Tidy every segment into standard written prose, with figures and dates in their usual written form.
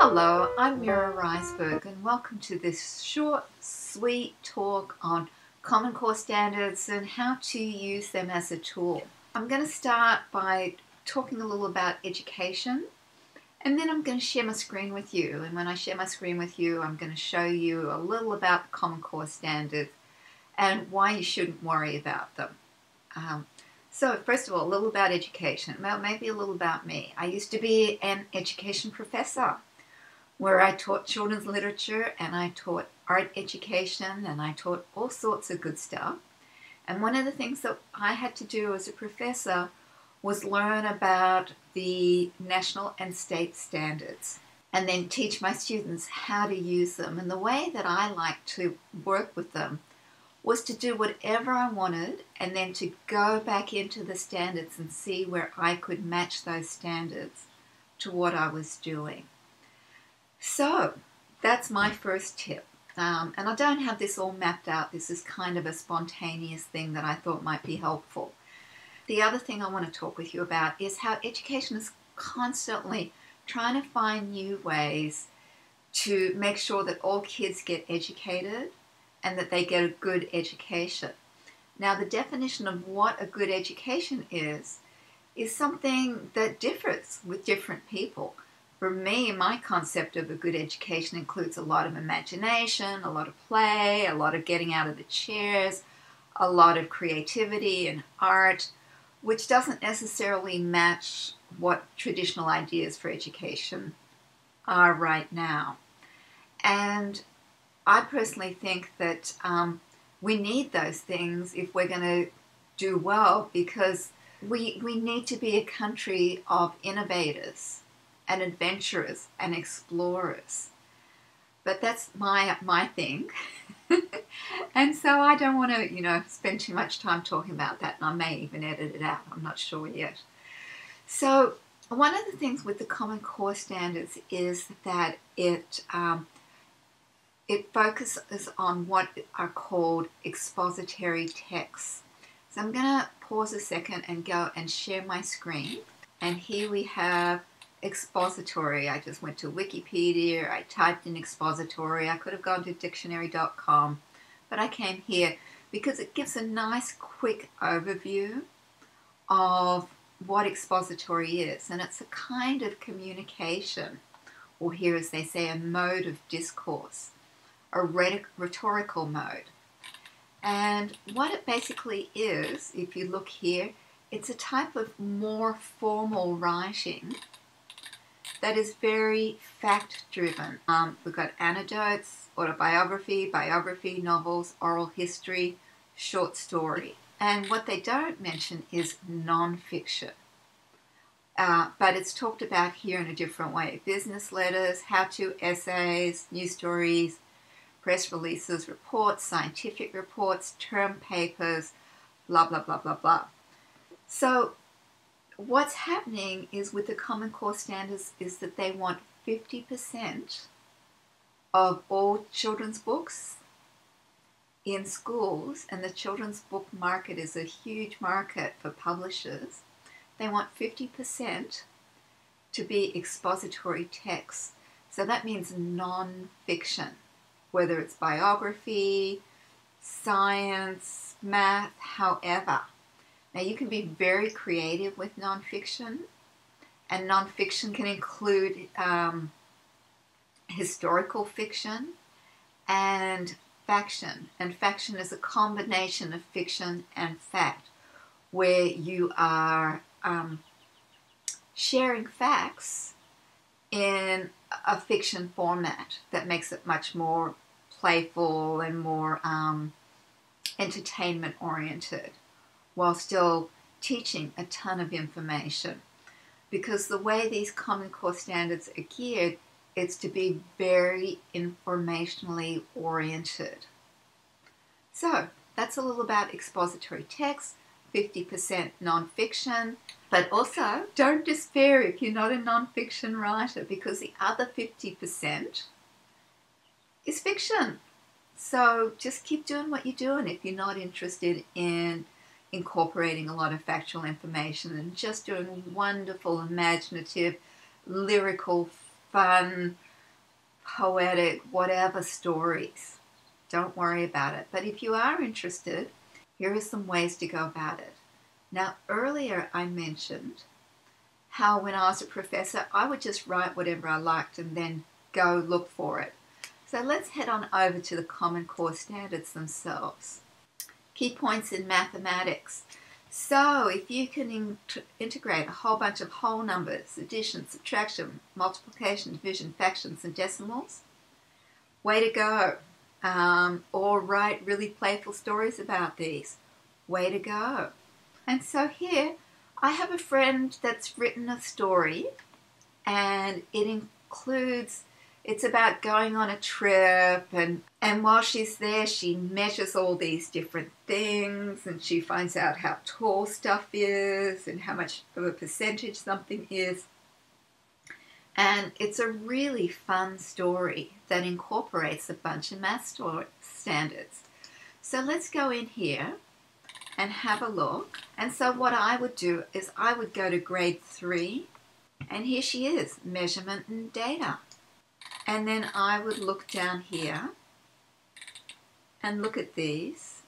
Hello, I'm Mira Reisberg and welcome to this short, sweet talk on Common Core standards and how to use them as a tool. I'm going to start by talking a little about education, and then I'm going to share my screen with you. And when I share my screen with you, I'm going to show you a little about the Common Core standards and why you shouldn't worry about them. So first of all, a little about education. Well, maybe a little about me. I used to be an education professor where I taught children's literature and I taught art education and I taught all sorts of good stuff. And one of the things that I had to do as a professor was learn about the national and state standards and then teach my students how to use them. And the way that I like to work with them was to do whatever I wanted and then to go back into the standards and see where I could match those standards to what I was doing. So that's my first tip. And I don't have this all mapped out. This is kind of a spontaneous thing that I thought might be helpful. The other thing I want to talk with you about is how education is constantly trying to find new ways to make sure that all kids get educated and that they get a good education. Now, the definition of what a good education is something that differs with different people. For me, my concept of a good education includes a lot of imagination, a lot of play, a lot of getting out of the chairs, a lot of creativity and art, which doesn't necessarily match what traditional ideas for education are right now. And I personally think that we need those things if we're going to do well, because we need to be a country of innovators and adventurers and explorers. But that's my thing. And so I don't want to, spend too much time talking about that, and I may even edit it out. I'm not sure yet. So one of the things with the Common Core standards is that it focuses on what are called expository texts. So I'm going to pause a second and go and share my screen. And here we have expository. I just went to Wikipedia, I typed in expository. I could have gone to dictionary.com, but I came here because it gives a nice quick overview of what expository is. And it's a kind of communication, or here as they say, a mode of discourse, a rhetorical mode. And what it basically is, if you look here, it's a type of more formal writing that is very fact-driven. We've got anecdotes, autobiography, biography, novels, oral history, short story. And what they don't mention is non-fiction. But it's talked about here in a different way. Business letters, how-to essays, news stories, press releases, reports, scientific reports, term papers, blah, blah, blah, blah, blah. So what's happening is with the Common Core standards is that they want 50% of all children's books in schools, and the children's book market is a huge market for publishers. They want 50% to be expository texts. So that means non-fiction, whether it's biography, science, math, however. Now, you can be very creative with nonfiction, and nonfiction can include historical fiction and faction. And faction is a combination of fiction and fact, where you are sharing facts in a fiction format that makes it much more playful and more entertainment-oriented, while still teaching a ton of information. Because the way these Common Core standards are geared, it's to be very informationally oriented. So that's a little about expository text, 50% non-fiction, but also don't despair if you're not a non-fiction writer, because the other 50% is fiction. So just keep doing what you're doing if you're not interested in incorporating a lot of factual information and just doing wonderful, imaginative, lyrical, fun, poetic, whatever stories. Don't worry about it. But if you are interested, here are some ways to go about it. Now, earlier I mentioned how when I was a professor, I would just write whatever I liked and then go look for it. So let's head on over to the Common Core Standards themselves. Key points in mathematics. So if you can integrate a whole bunch of whole numbers, addition, subtraction, multiplication, division, fractions, and decimals, way to go. Or write really playful stories about these, way to go. And so here I have a friend that's written a story, and it includes, it's about going on a trip, and while she's there she measures all these different things, and she finds out how tall stuff is and how much of a percentage something is. And it's a really fun story that incorporates a bunch of math standards. So let's go in here and have a look. And so what I would do is I would go to grade 3, and here she is, measurement and data. And then I would look down here and look at these.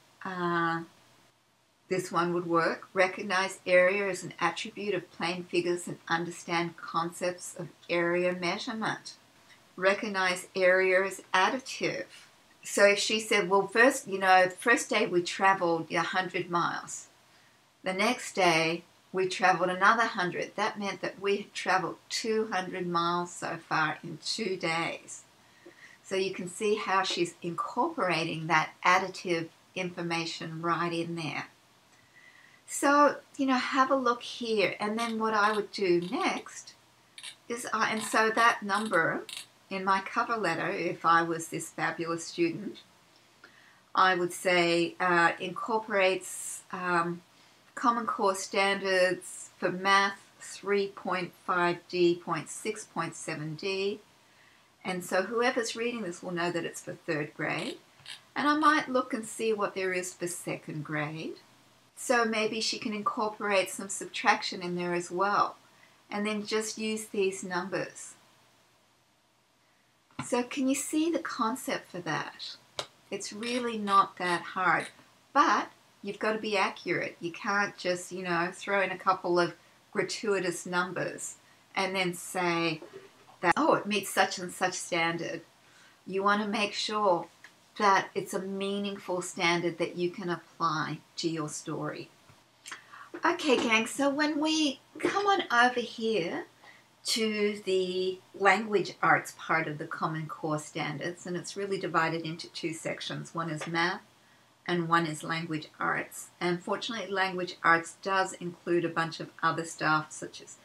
This one would work. Recognize area as an attribute of plane figures and understand concepts of area measurement. Recognize area as additive. So if she said, well, first, the first day we traveled 100 miles. The next day we traveled another 100. That meant that we had traveled 200 miles so far in 2 days. So you can see how she's incorporating that additive information right in there. So, have a look here. And then what I would do next is, and so that number in my cover letter, if I was this fabulous student, I would say incorporates Common Core Standards for Math 3.5D, 0.6, 0.7D. And so whoever's reading this will know that it's for 3rd grade. And I might look and see what there is for 2nd grade. So maybe she can incorporate some subtraction in there as well, and then just use these numbers. So can you see the concept for that? It's really not that hard, but you've got to be accurate. You can't just, throw in a couple of gratuitous numbers and then say that, oh, it meets such and such standard. You want to make sure that it's a meaningful standard that you can apply to your story. Okay, gang, so when we come on over here to the language arts part of the Common Core Standards, and it's really divided into 2 sections. One is math and one is language arts. And fortunately, language arts does include a bunch of other stuff such as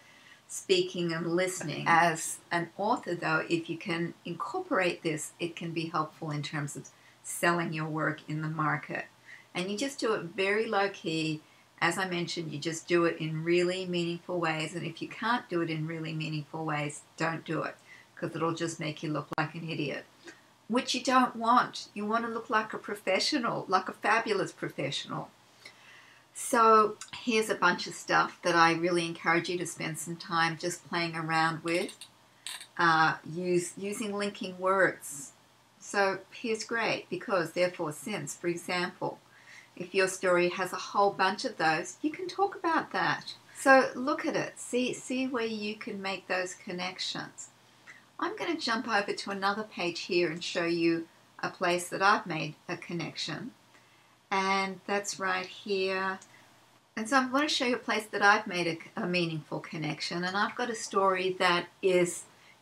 speaking and listening. As an author, though, if you can incorporate this, it can be helpful in terms of selling your work in the market. And you just do it very low key. As I mentioned, you just do it in really meaningful ways. And if you can't do it in really meaningful ways, don't do it, because it'll just make you look like an idiot, which you don't want. You want to look like a professional, like a fabulous professional. So here's a bunch of stuff that I really encourage you to spend some time just playing around with. Using linking words. So here's great, because, therefore, since, for example, if your story has a whole bunch of those, you can talk about that. So look at it. See where you can make those connections. I'm going to jump over to another page here and show you a place that I've made a connection. And that's right here. And so I'm going to show you a place that I've made a meaningful connection. And I've got a story that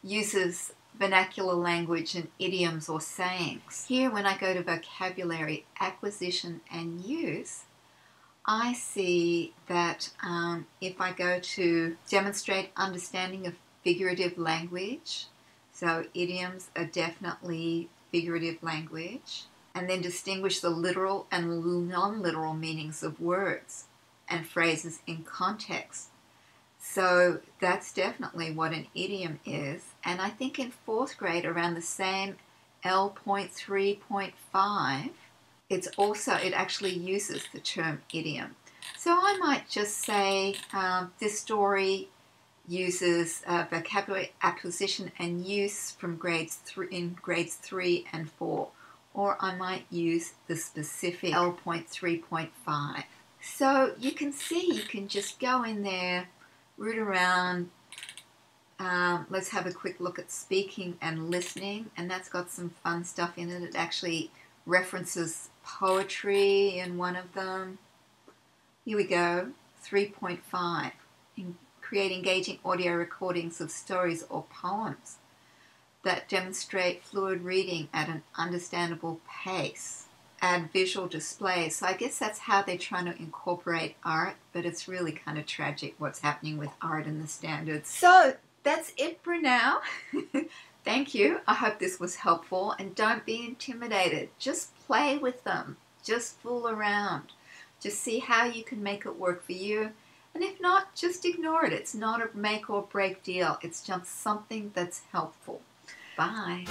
uses vernacular language and idioms or sayings. Here, when I go to vocabulary, acquisition and use, I see that if I go to demonstrate understanding of figurative language, so idioms are definitely figurative language, and then distinguish the literal and non-literal meanings of words and phrases in context. So that's definitely what an idiom is. And I think in 4th grade, around the same L.3.5, it actually uses the term idiom. So I might just say this story uses vocabulary acquisition and use from grades 3 and 4, or I might use the specific L.3.5. So you can see, you can just go in there, root around. Let's have a quick look at speaking and listening, and that's got some fun stuff in it. It actually references poetry in one of them. Here we go, 3.5. Create engaging audio recordings of stories or poems that demonstrate fluid reading at an understandable pace. Add visual displays. So I guess that's how they're trying to incorporate art, but it's really kind of tragic what's happening with art in the standards. So that's it for now. Thank you. I hope this was helpful, and don't be intimidated. Just play with them. Just fool around. Just see how you can make it work for you. And if not, just ignore it. It's not a make or break deal. It's just something that's helpful. Bye.